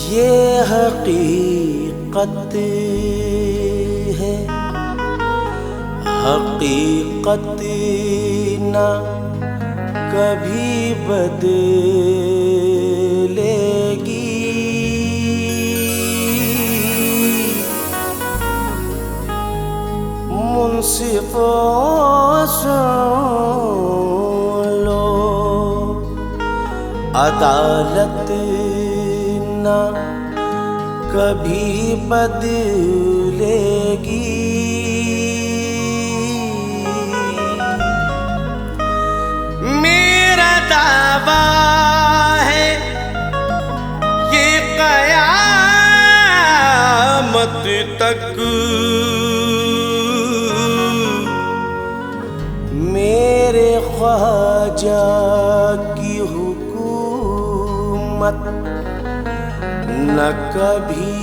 ये हकीकत है, हकीकत ना कभी बदलेगी। मुंसिफों सुन लो, अदालत ना कभी बदलेगी। मेरा दावा है ये क़यामत तक मेरे ख्वाजा की हुकूमत न कभी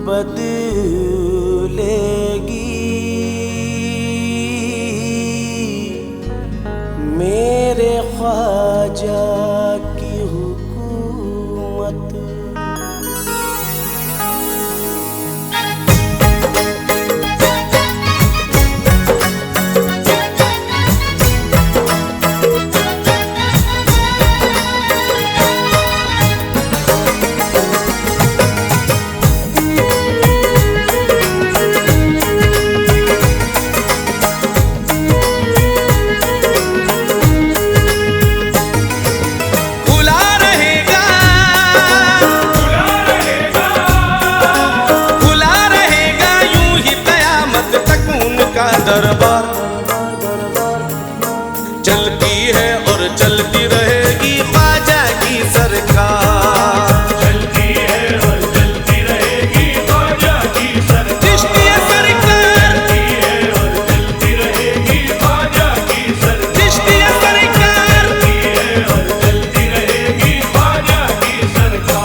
बदलेगी। मेरे ख्वाजा की हुकूमत। दरबार चलती है और चलती रहेगी ख्वाजा की सरकार। चलती है और चलती रहेगी ख्वाजा की सरकार। चिश्तिया सरकार चलती है और चलती रहेगी ख्वाजा की सरकार। चिश्तिया सरकार चलती है और चलती रहेगी ख्वाजा की सरकार।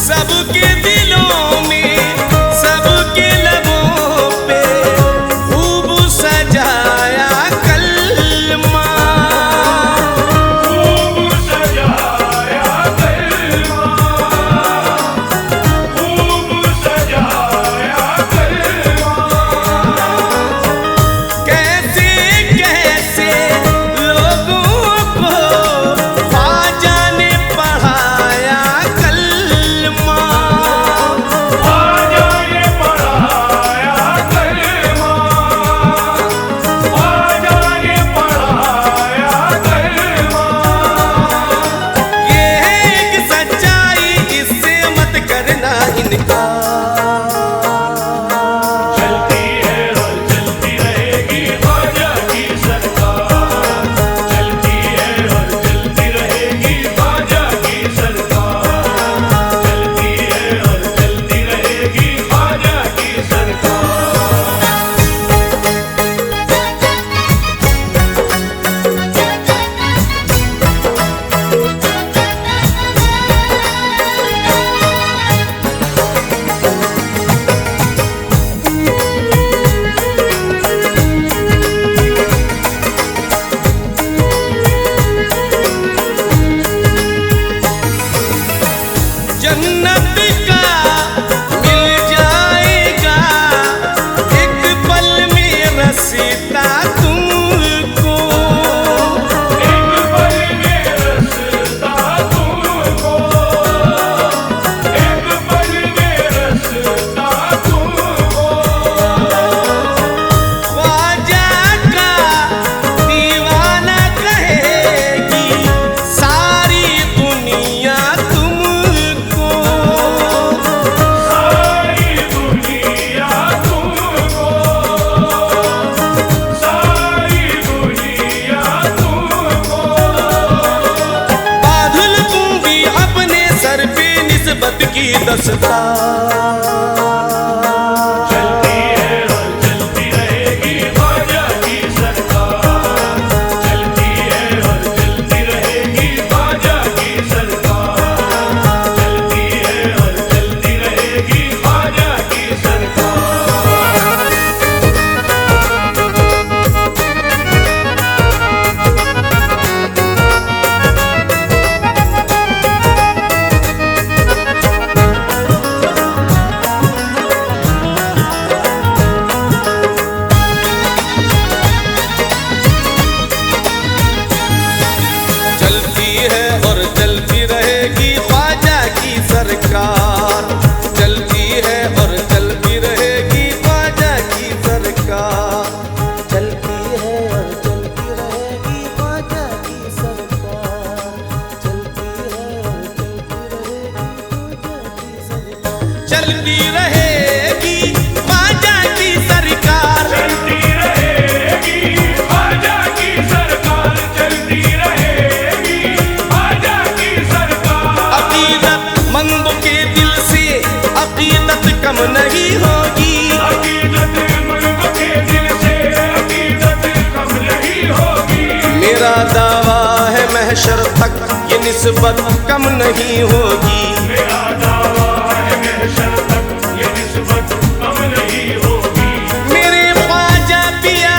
सबके दिलों में, सबके लबों पे खूब सजाया कलमा। खूब सजाया कलमा, खूब सजाया कलमा। कैसे कैसे लोगों को ख्वाजा ने पढ़ाया कलमा। ख्वाजा ने पढ़ाया कलमा, ख्वाजा ने पढ़ाया कलमा। ये है एक सच्चाई, इससे मत करना इनकार। चलती है और चलती रहेगी ख्वाजा की सरकार। चलती है और चलती रहेगी ख्वाजा की सरकार। चलती है और चलती रहेगी ख्वाजा की सरकार। जन्नत का मिल जाएगा एक पल में रसीदा तुमको। एक पल में रसता तुमको, एक पल में रसता तुमको। ख्वाजा का दीवाना कहेगी सारी दुनिया तुमको। सारी दुनिया तुमको, सारी दुनिया तुमको। बादल दूंगी अपने सर पे निस्बत की दस्तार। चलती है और चलती रहेगी ख्वाजा की सरकार। मेरा दावा है महशर तक ये निस्बत कम नहीं होगी। मेरा दावा है महशर तक ये निस्बत कम नहीं होगी। मेरे ख्वाजा पिया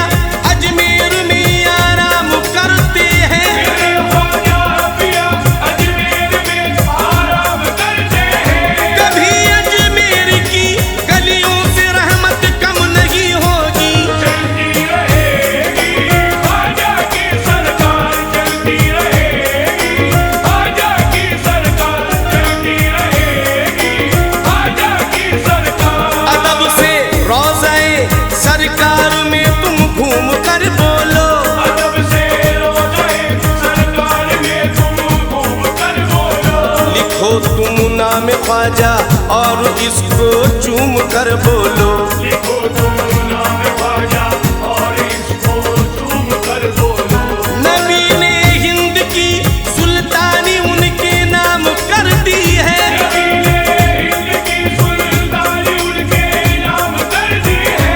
अजमेर में आराम करते हैं। मेरे ख्वाजा पिया अजमेर में आराम करते हैं। कभी अजमेर की गलियों से रहमत कम नहीं होगी। चलती रहेगी ख्वाजा की सरकार, चलती रहेगी ख्वाजा की सरकार, चलती रहेगी ख्वाजा की सरकार। अदब से रोज़ाए सरकार में तुम घूम कर बोलो। अदब से रोज़ाए सरकार में तुम घूम कर बोलो। लिखो तुम नाम ख्वाजा और इसको चूम कर बोलो। लिखो तुम नाम ख्वाजा और इसको चूम कर बोलो। नबी ने हिंद की सुल्तानी उनके नाम कर दी है। नबी ने हिंद की सुल्तानी उनके नाम कर दी है।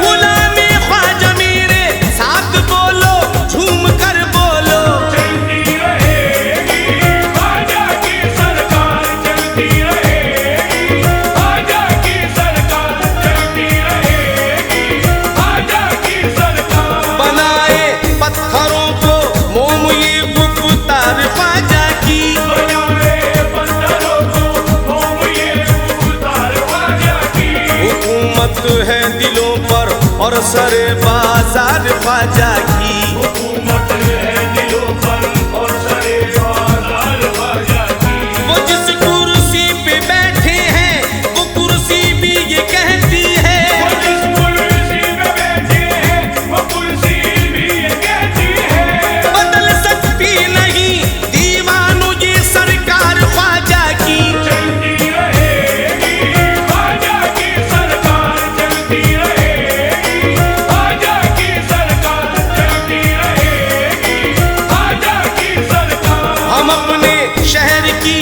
गुलामी ख्वाजा मेरे साथ बोलो, झूम कर बोलो। चलती रहेगी ख्वाजा की सरकार, चलती रहेगी ख्वाजा की सरकार, चलती रहेगी ख्वाजा की सरकार। बनाए पत्थरों को मोम ये गुफ्तार ख्वाजा की। बनाए पत्थरों को मोम ये गुफ्तार ख्वाजा की। हुकूमत है दिलों पर और सरे बाजार ख्वाजा की। हुकूमत है दिलों पर और सरे बाजार ख्वाजा की। वो जिस कुर्सी पे बैठे हैं वो कुर्सी भी ये कहती है। वो जिस कुर्सी पे बैठे हैं वो कुर्सी भी ये कहती है। बदल सकती नहीं दीवानों ये सरकार ख्वाजा की। चलती रहेगी ख्वाजा की सरकार, चलती रहेगी ख्वाजा की सरकार, चलती रहेगी ख्वाजा की सरकार। हम अपने शहर की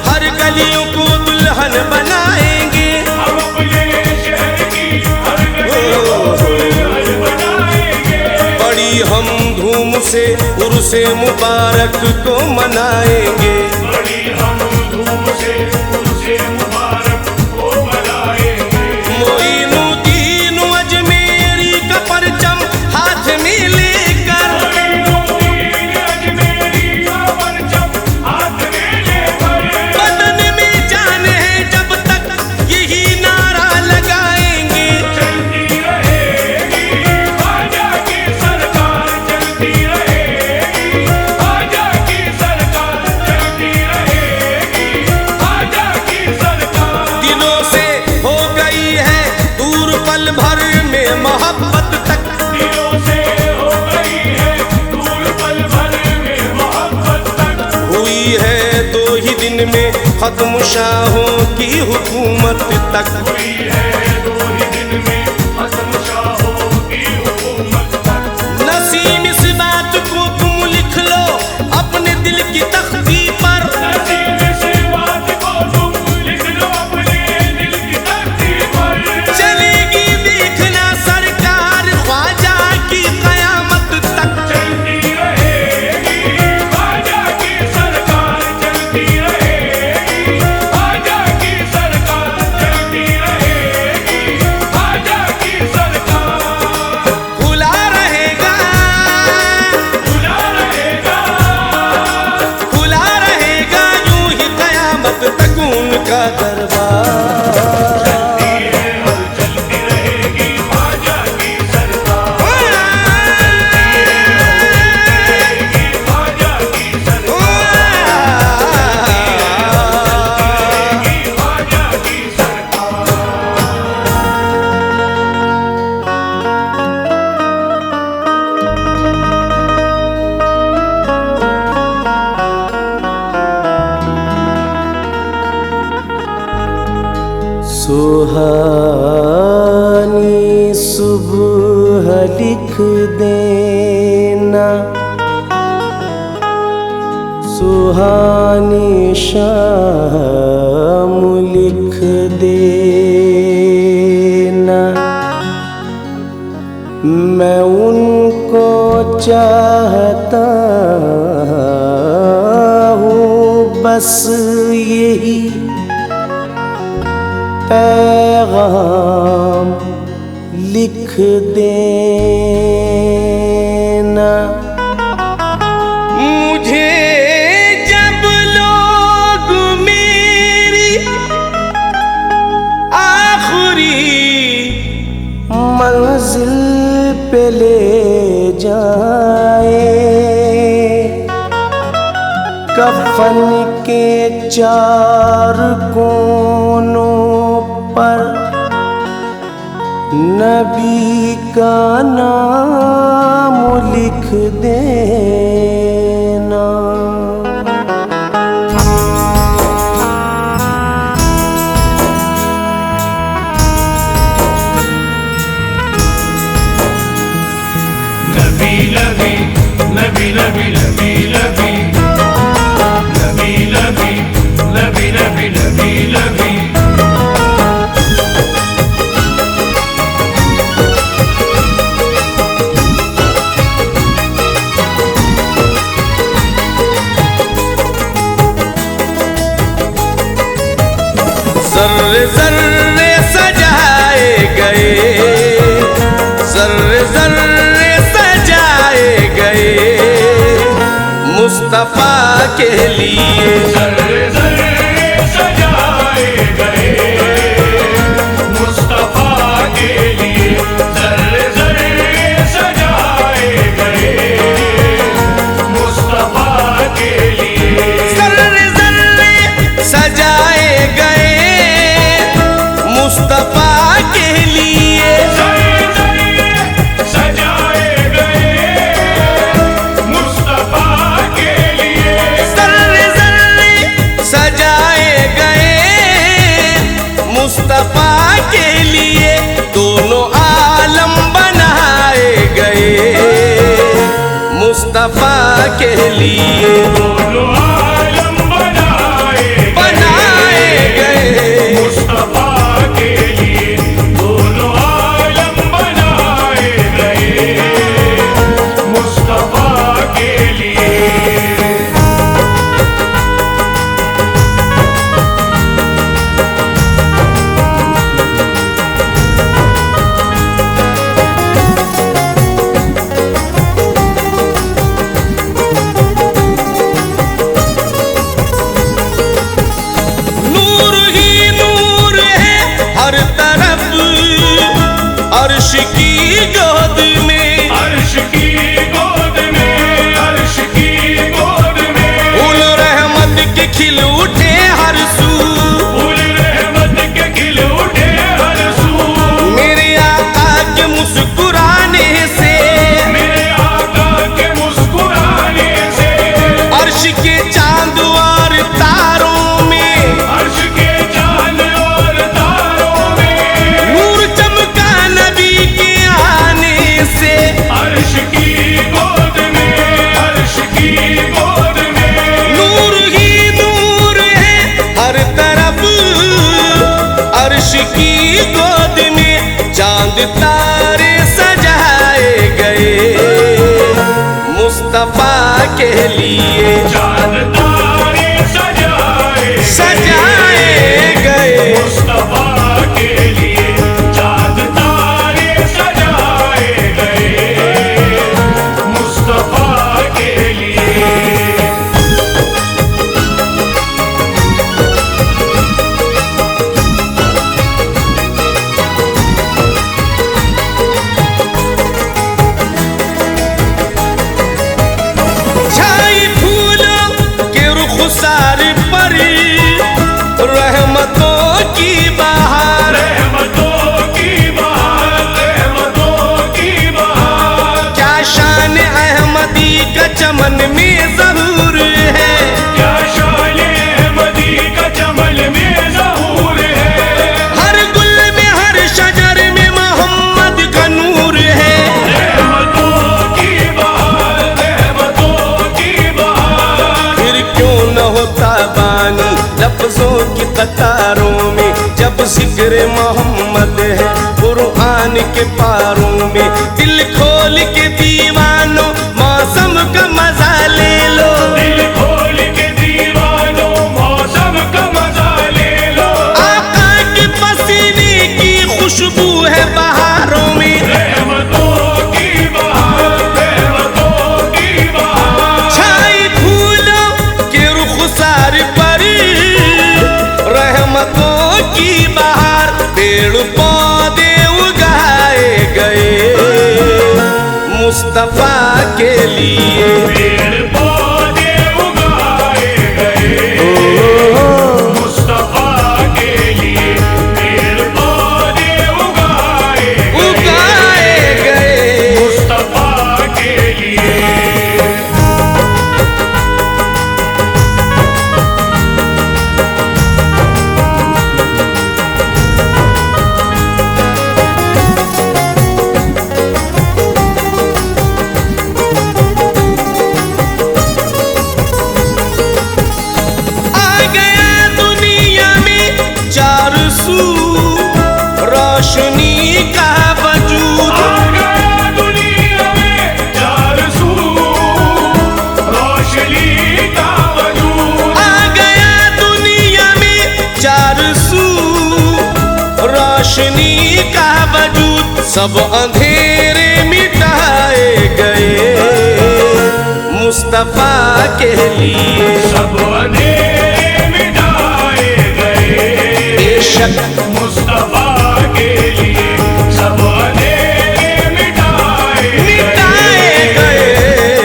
हर गलियों को दुल्हन बनाएंगे। हम अपने शहर की हर गली को दुल्हन बनाएंगे। बड़ी हम धूम से उर्से मुबारक को मनाएंगे। बड़ी हम धूम से उनसे मुबारक को मनाएंगे। मोइनुद्दीन अजमेरी का परचम हाथ में लेकर मोइनुद्दीन अजमेरी का परचम हाथ में लेकर बदन में जान है जब तक यही नारा लगाएंगे। चलती रहेगी ख्वाजा की सरकार, चलती रहेगी ख्वाजा की सरकार, चलती रहेगी ख्वाजा की सरकार। दिलों से हो गई है दूर पल भर में मोहब्बत तक। दिलों से हो गई है दूर पल भर में मोहब्बत तक। हुई है 2 ही दिन में खत्म शाहों की हुकूमत तक। हुई है 2 ही दिन में खत्म शाहों की हुकूमत तक। नसीम इस बात को तुम लिख लो अपने दिल की तख्ती पर। नसीब से बात को तुम लिख लो अपने दिल की तख्ती पर। चलेगी देखना सरकार ख्वाजा की कयामत तक। चलती रहेगी ख्वाजा की सरकार, चलती रहेगी ख्वाजा की सरकार, चलती रहेगी ख्वाजा की सरकार। खुला रहेगा खुला रहेगा खुला रहेगा यूं ही कयामत तक उनका दरबार। चलती है और चलती रहेगी ख्वाजा की सरकार। रहेगी ख्वाजा की सरकार, रहेगी ख्वाजा की सरकार। सुहानी सुबह लिख देना, सुहानी शाम लिख देना। मैं उनको चाहता हूँ बस यही पैगाम लिख देना। मुझे जब लोग मेरी आखिरी मंजिल पे ले जाए, कफन के चार कोनों पर नबी का नाम लिख देना। नबी नबी नबी नबी नबी नबी नबी नबी नबी नबी नबी नबी ज़र्रे ज़र्रे सजाए गए, ज़र्रे ज़र्रे सजाए गए मुस्तफ़ा के लिए। ज़र्रे ज़र्रे सजाए गए मुस्तफ़ा के लिए, ज़र्रे ज़र्रे सजाए गए मुस्तफ़ा के लिए। ज़र्रे ज़र्रे सजाए गए मुस्तफ़ा के लिए। ज़र्रे ज़र्रे सजाए गए मुस्तफ़ा के लिए। ज़र्रे ज़र्रे सजाए गए मुस्तफ़ा के लिए। दोनों आलम बनाए गए मुस्तफ़ा के लिए। दोनों आलम बनाए गए मुस्तफ़ा के लिए, दोनों आलम बनाए गए मुस्तफ़ा के लिए। नूर ही नूर है हर तरफ अर्श की गोद में, अर्श की गोद में, अर्श की गोद में। फूल रहमत के खिल उठे हर सू, फूल रहमत के खिल उठे हर सू। मेरे आका के मुस्कुराने से, मेरे आका के मुस्कुराने से, अर्श के चांद और तारों में, अर्श के चांद और तारों में नूर चमका नबी के आने से। अर्श की गोद में, अर्श की गोद में। नूर ही नूर है हर तरफ अर्श की गोद में। चांद तारे सजाए गए मुस्तफ़ा के लिए, चांद तारे सजाए गए मुस्तफ़ा के लिए, चांद तारे सजाए गए मुस्तफ़ा के लिए। छाई फूलों के रुखसार पर रहमतों की बहार, रहमतों की बहार, रहमतों की बहार। क्या शान अहमदी का चमन में ज़हूर है, क्या शान अहमदी का चमन में ज़हूर है। हर गुल में हर शजर में मोहम्मद का नूर है। रहमतों की बहार, रहमतों की बहार। फिर क्यों न होता बानी लफ्जों की कतारों में, जब जिक्र मोहम्मद है कुरान के पारों में। दिल खोल के दीवानों मुस्तफा के लिए। पेड़ पौधे उगाए गए मुस्तफा के लिए, पेड़ पौधे उगाए गए मुस्तफा के लिए। रोशनी का वजूद आ गया दुनिया में चार सू, रोशनी का वजूद आ गया दुनिया में चार सू, रोशनी का वजूद। सब अंधेरे मिटाए गए मुस्तफा के लिए। सब अंधेरे मिटाए गए बेशक मुस्तफा के लिए, सब अंधेरे मिटाए गए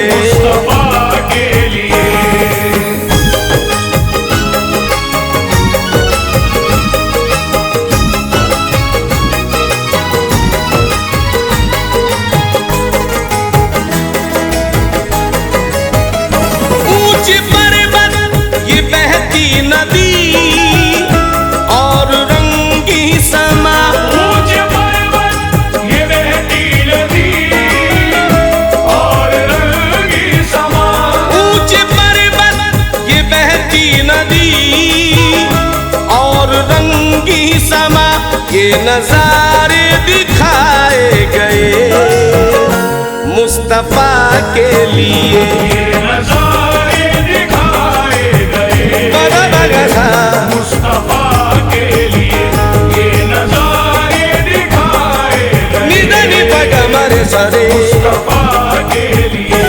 मुस्तफा के लिए। ऊंचे पर्वत ये बहती नदी और रंगी समा, ऊंचे पर्वत ये बहती नदी और रंगी समा, ऊंचे पर्वत ये बहती नदी और रंगी समा, ये नजारे दिखाए गए मुस्तफा के लिए। ये नजारे दिखाए गए मुस्तफा के लिए, ये नजारे दिखाए गए निधनि पगमर सरे मुस्तफा के लिए।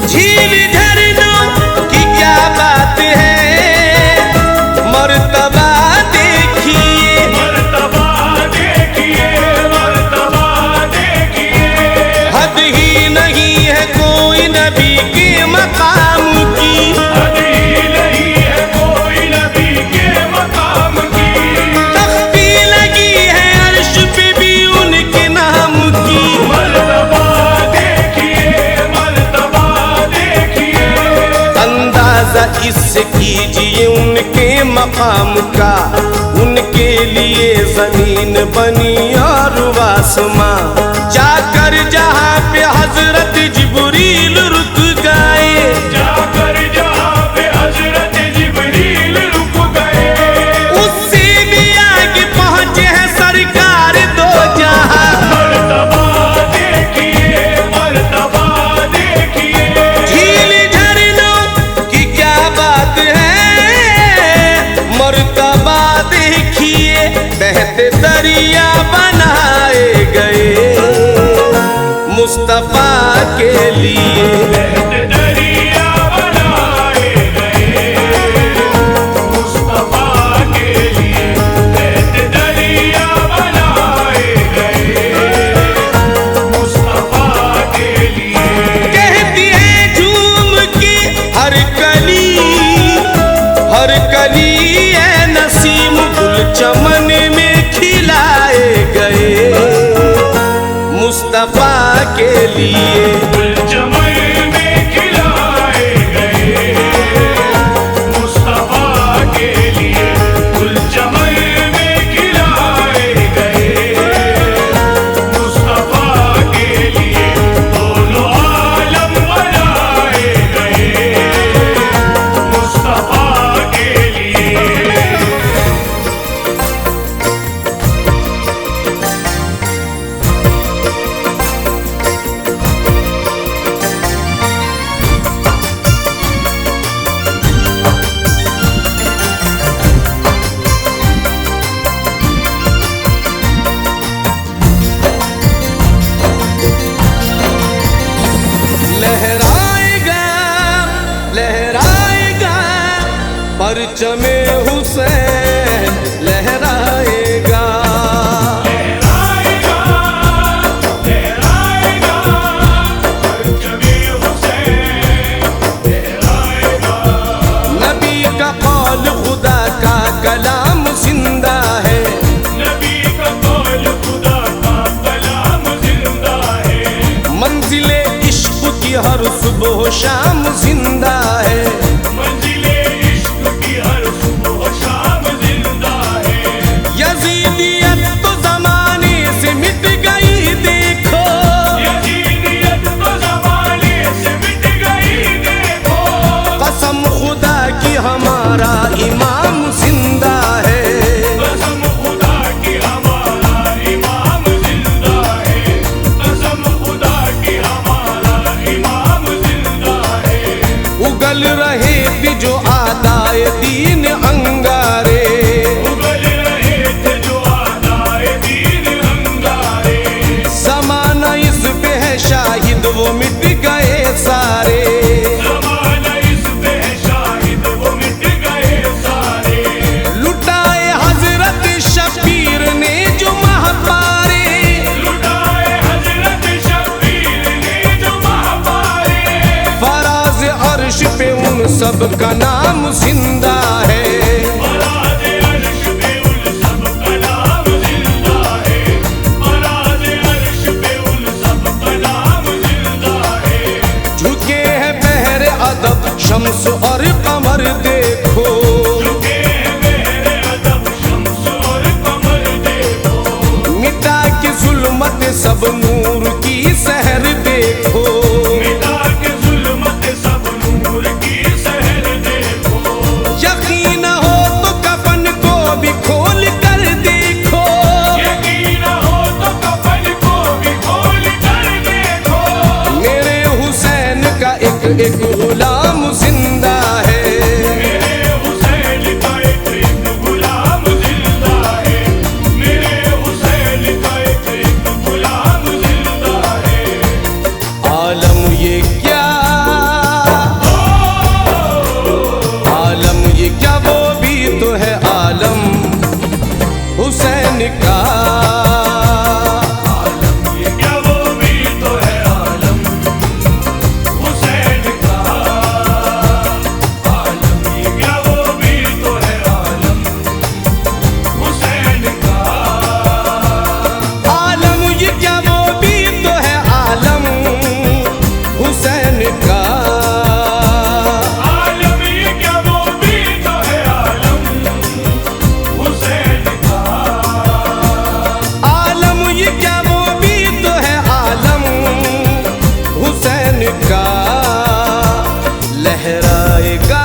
झील झरनों की क्या बात है, मर्तबा देखिए मर्तबा देखिए, मर्तबा देखिए, हद ही नहीं है कोई नबी के मकाम की। हद ही नहीं है कोई नबी के मकाम की। तख्ती लगी है अर्श पे भी उनके नाम की। मर्तबा देखिए, मर्तबा देखिए, अंदाजा इससे कीजिए उनके मकाम का, उनके लिए जमीन बनी और आसमां। जाकर जहाँ पे हजरत जिब्रील रुक गए, जाकर जहाँ पे हजरत जिब्रील रुक गए, उससे भी आगे पहुँचे हैं सरकार दो जहाँ। मर्तबा देखिए, मर्तबा देखिए, झील झरनों की क्या बात है, मर्तबा देखिए बहते दरिया बनाए गए मुस्तफा के लिए। बहते दरिया बनाए गए मुस्तफा के लिए, बहते दरिया बनाए गए मुस्तफा के लिए। कहती है झूम के हर कली है नसीम, गुल चमन में खिलाए गए मुस्तफा के लिए। गुल चमन में खिलाए गए मुस्तफा के लिए, गुल चमन में खिलाए गए मुस्तफा के लिए। दोनों आलम बनाए गए मुस्तफा के लिए। परचमे हुसैन लहराएगा। लहराएगा, लहराएगा, परचमे हुसैन लहराएगा। नबी का कौल खुदा का कलाम जिंदा है, नबी का कौल खुदा का कलाम जिंदा है। मंजिले इश्क की हर सुबह शाम जिंदा है, मंजिले इश्क की हर सुबह शाम जिंदा है। यजीदियत तो जमाने से मिट गई देखो, यजीदियत तो ज़माने से मिट गई देखो। कसम खुदा की हमारा इमाम जिंदा है, कसम खुदा की हमारा इमाम जिंदा है। कसम खुदा की हमारा इमाम जिंदा है। उगल रहे थी जो आदाए दीन अंगारे, उगल रहे थे जो आदाए दीन अंगारे। ज़माना इस पे है शाहिद वो मिट गए सारे, ज़माना इस पे है शाहिद वो मिट गए सारे। लुटाए हजरत शबीर ने जो महापारे, लुटाए हजरत शबीर ने जो महापारे। फराज अर्श पे उन सब का नाम जिंदा है, फराज अर्श पे उन सब का नाम जिंदा है। फराज अर्श पे उन सब का नाम जिंदा है। झुके हैं पहरे अदब शम्स और कमर देखो, झुके हैं मेरे अदब शम्स और कमर देखो। मिटा के जुल्मत सब नूर की सहर देखो, मिटा के जुल्मत सब नूर की सहर देखो। यकीन हो तो कफन को भी खोल कर देखो, यकीन हो तो कफन को भी खोल कर देखो। मेरे हुसैन का एक एक गुलाम जिंदा है, मेरे हुसैन का एक गुलाम जिंदा है। मेरे हुसैन का एक गुलाम जिंदा है। आलम ये क्या, आलम ये क्या वो भी तो है आलम हुसैन का, ये क्या वो भी तो है आलम हुसैन का। आलम ये क्या वो भी तो है आलम हुसैन का। आलम ये क्या वो भी तो है आलम हुसैन का, आलम ये क्या वो भी तो है आलम हुसैन का। आलम ये क्या वो भी तो है आलम हुसैन का। लहराएगा,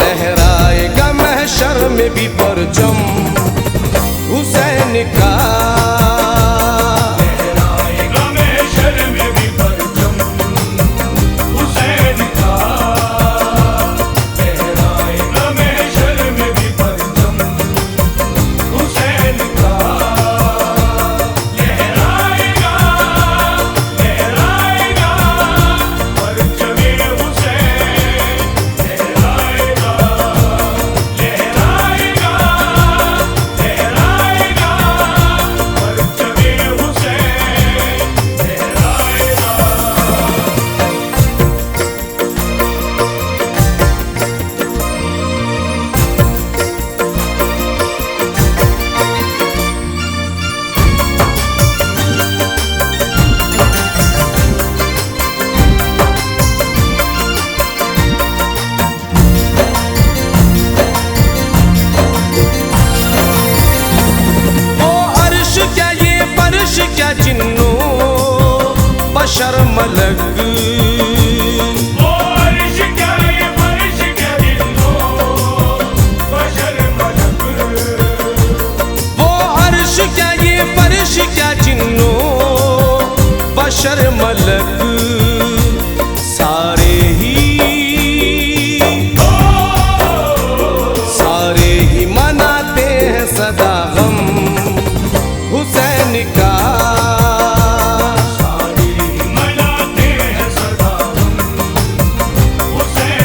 लहराएगा महशर में भी परचम हुसैन का, लहराएगा महशर में भी परचम हुसैन का। लहराएगा महशर में भी परचम हुसैन का। लहराएगा, लहराएगा, परचमे हुसैन लहराएगा। लहराएगा, लहराएगा, परचमे हुसैन लहराएगा। वो अर्श क्या ये फर्श क्या जिन्नो बशर मलक, वो अर्श क्या ये फर्श क्या जिन्नो बशर मलक। वो अर्श क्या ये फर्श क्या जिन्नो बशर मलक, सारे ही मनाते हैं सदा गम हुसैन का, मनाते हैं सदा हम हुसैन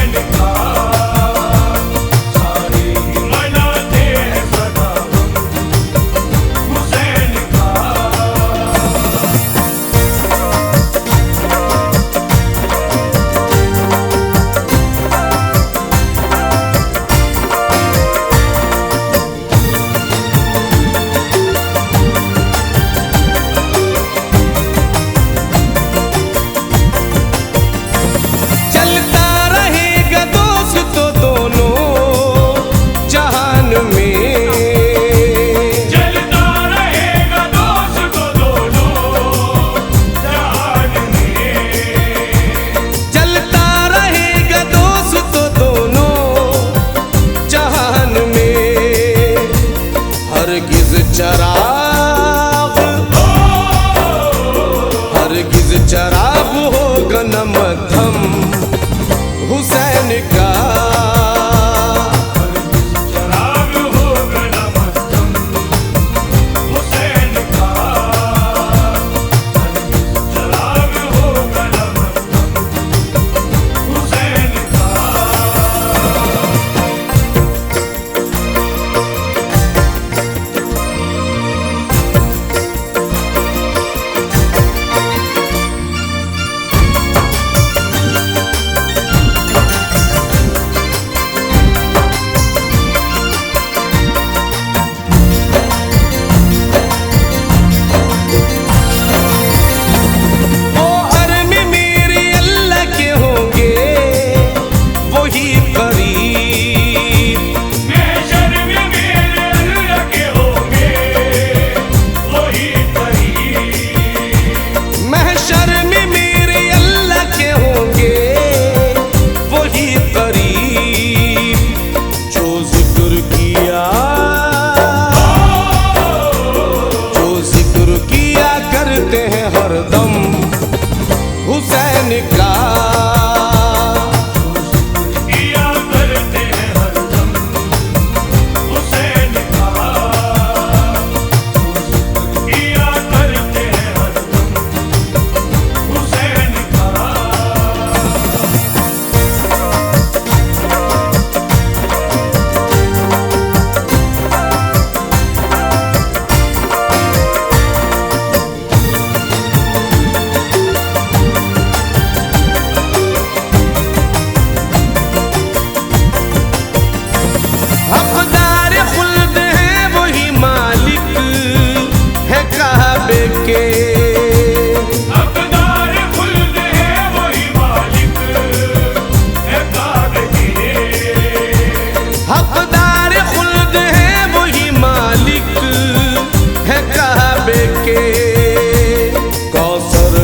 के कौसर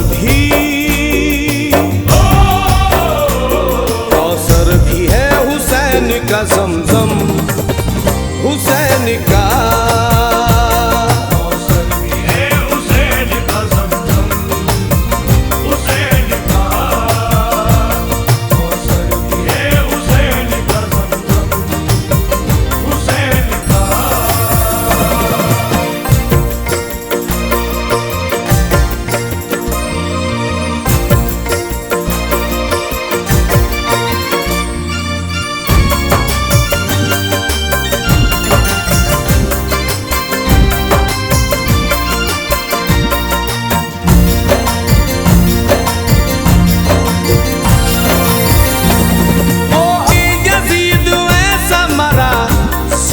भी है हुसैन का ज़मज़म हुसैन का।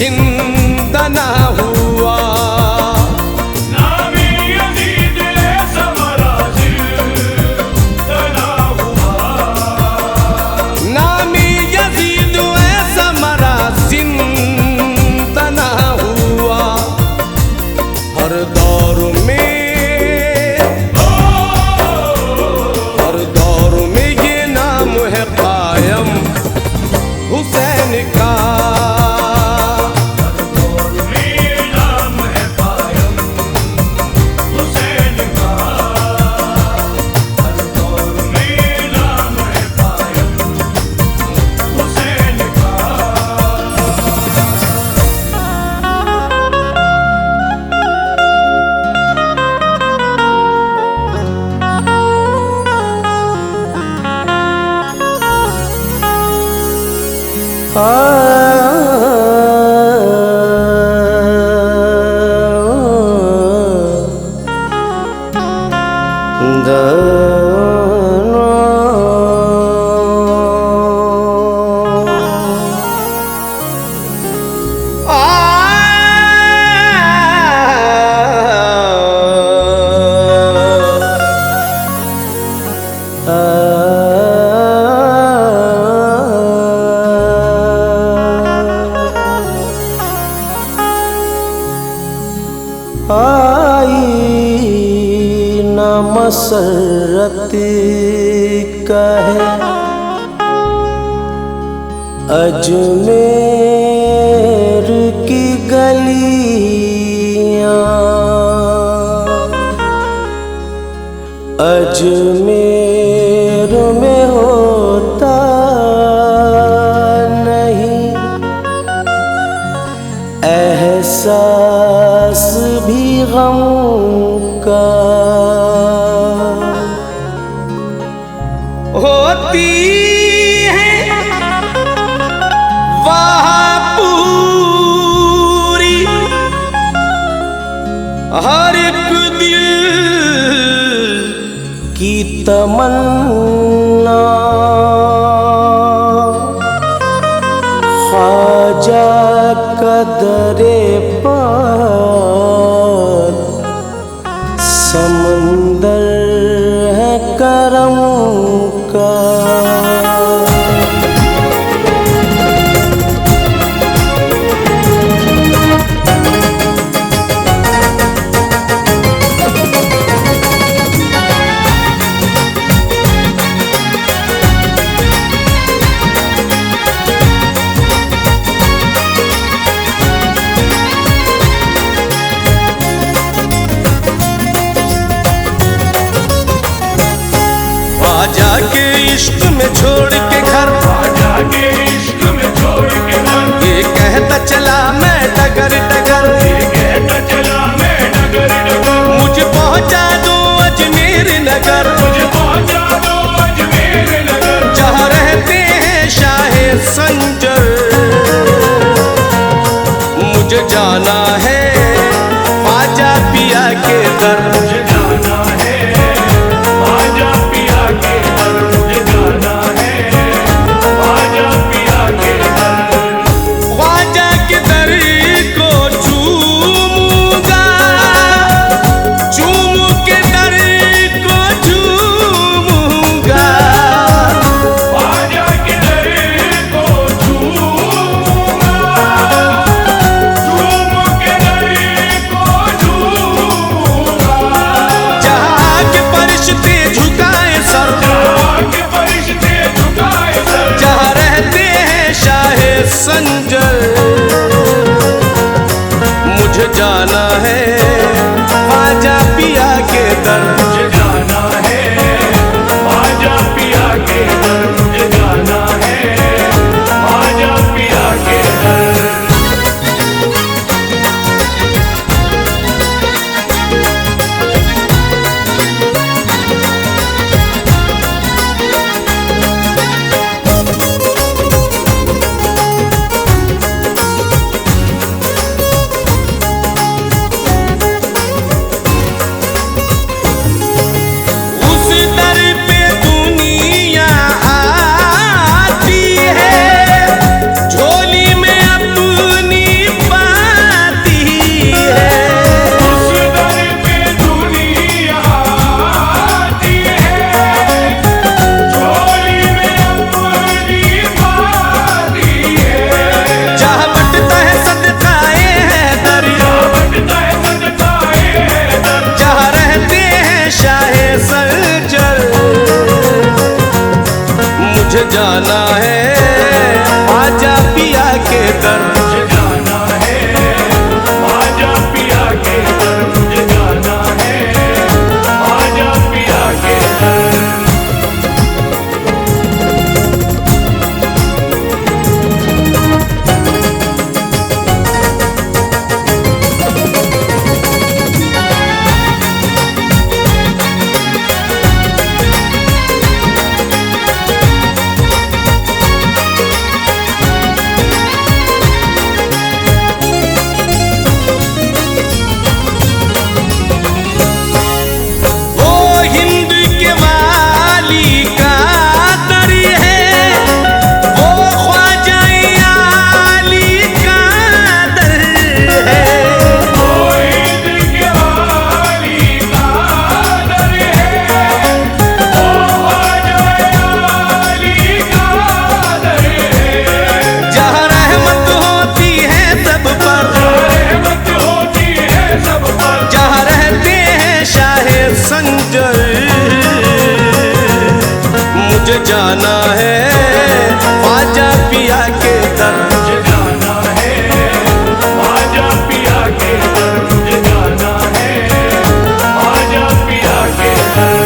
जिंदना हुआ नामी यजीद ऐसा मरा जिंदना हुआ नामी यजीद ऐसा मरा जिंदना हुआ। हर दौर में ये नाम है कायम हुसैन का। आई न मसरत कहे अजमेर की गलियां अजमेर में होता नहीं एहसास भी गम का। होती है वहाँ पूरी हर एक दिल की तमन्ना ख्वाजा कदरे पर समंदर है करम का। ख्वाजा के इश्क में छोड़ के घर ख्वाजा के इश्क में छोड़ के घर ये कहता चला मैं डगर डगर ये कहता चला मैं डगर डगर मुझे पहुंचा दो अजमेर नगर मुझे पहुंचा दो अजमेर नगर जहाँ रहते हैं शाहे संजर। मुझे जाना है ख्वाजा पिया के दर मुझे जाना है ख्वाजा पिया के दर मुझे जाना है ख्वाजा पिया के दर ख्वाजा के दर को चूमूंगा चूम के दर को चूमूंगा ख्वाजा के दर को झूमूंगा झूम के दर को झूमूंगा संजल, मुझे जाना है ख्वाजा पिया के दर। मुझे जाना है ख्वाजा पिया के दर, मुझे जाना है ख्वाजा पिया के दर। उस दर पे दुनिया आती है, झोली में अपनी पाती है। उस दर पे दुनिया आती है, झोली में अपनी पाती है। जहाँ बंटता है सदकाए हैदर, बंटता है सदकाए हैदर, जहाँ रहते हैं शाहे सलजल, मुझे जाना है ख्वाजा पिया के दर। मुझे जाना है ख्वाजा पिया के दर, मुझे जाना है ख्वाजा पिया के दर। वो हिंद के वाली का दर है, वो ख्वाजा आली का दर है। वो ईद के वाली का दर है, वो ख्वाजा आली का दर है। जहाँ रहमत होती है सब पर, रहमत होती है सब पर, जहाँ रहते हैं शाहे संजल, मुझे जाना है ख्वाजा पिया के दर। मुझे जाना है ख्वाजा पिया के दर, मुझे जाना है ख्वाजा पिया के दर।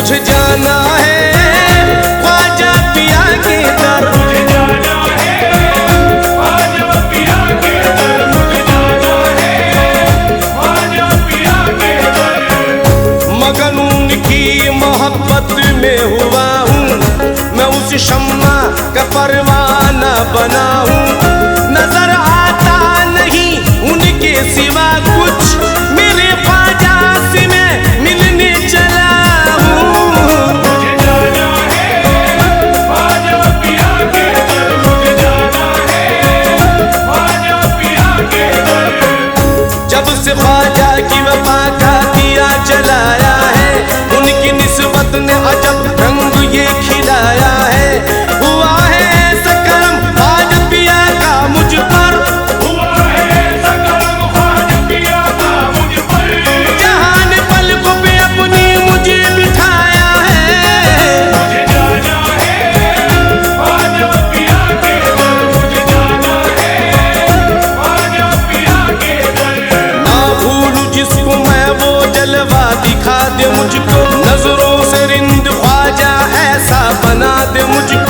मुझे जाना है ख्वाजा पिया के दर, मुझे जाना है ख्वाजा पिया के दर, मुझे जाना है ख्वाजा पिया के दर। मगन उनकी मोहब्बत में हुआ हूँ, मैं उस शम्मा का परवाना बना हूँ। नजर आता नहीं उनके सिवा कुछ, मेरे ख्वाजा से मैं मिलने चला हूँ। मुझे जाना है ख्वाजा पिया के दर, मुझे जाना है ख्वाजा पिया के दर। जब से ख्वाजा की वफा का दिया जलाया है, उनकी निस्बत ने अजब रंग ये खिलाया है। हुआ है ऐसा करम ख्वाजा पिया का मुझ पर, हुआ है ऐसा करम ख्वाजा पिया का मुझ पर। जहां ने पलकों पे अपनी मुझे बिठाया है। मुझे जाना है ख्वाजा पिया के दर, मुझे जाना है ख्वाजा पिया के दर। ना भूलूं जिसको मैं वो जलवा दिखा दे मुझको, नजरों से रिंद ख्वाजा ऐसा बना दे मुझको।